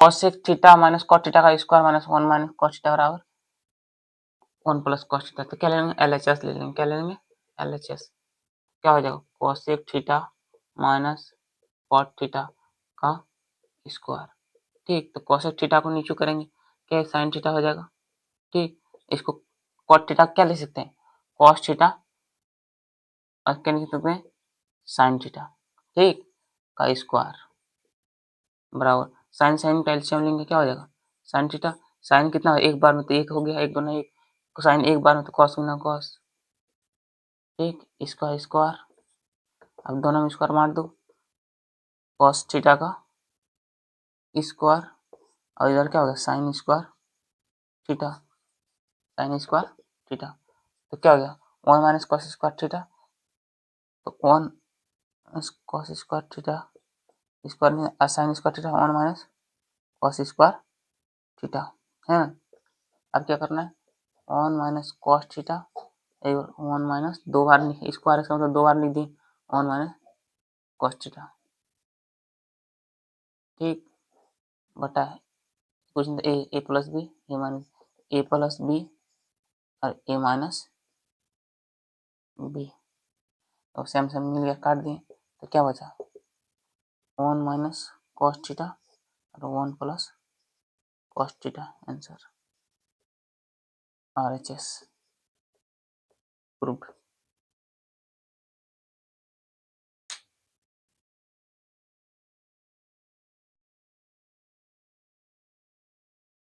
cosec theta minus cot theta का square minus 1 minus cos theta बराबर 1 plus cos theta. तो क्या ले लेंगे, LHS ले लेंगे। क्या ले लेंगे, LHS। क्या हो जाएगा, cosec theta minus cot theta का स्क्वायर। ठीक, तो cosec थीटा को नीचे करेंगे, क्या sin थीटा हो जाएगा। ठीक, इसको cot थीटा क्या ले सकते हैं, cos थीटा, और क्या लिख सकते हैं, sin थीटा। ठीक, का स्क्वायर बराबर साइन साइन का एलसीएम लेंगे, क्या हो जाएगा, साइन थीटा। साइन कितना, एक बार में तो एक हो गया, एक गुना एक, साइन एक बार में तो कॉस गुना कॉस। ठीक, इसका स्क्वायर, अब दोनों में स्क्वायर मार दो, कॉस थीटा का स्क्वायर, और इधर क्या होगा, sine square theta, sine square theta. तो क्या हो गया, 1 माइनस कॉस स्क्वायर थीटा, तो 1 कॉस स्क्वायर थीटा स्क्वायर में sine square theta 1 minus cos square theta है ना। अब क्या करना है, 1 माइनस कॉस थीटा, 1 माइनस दो बार स्क्वायर, इसका मतलब दो बार लिख दी 1 माइनस कॉस थीटा। ठीक, बटा कुछ ए प्लस बी, ए माइनस ए प्लस बी और ए माइनस बी, तो सेम सेम मिल गया, काट दिए, तो क्या बचा 1 माइनस कॉस थीटा और 1 plus cos theta, answer RHS proved.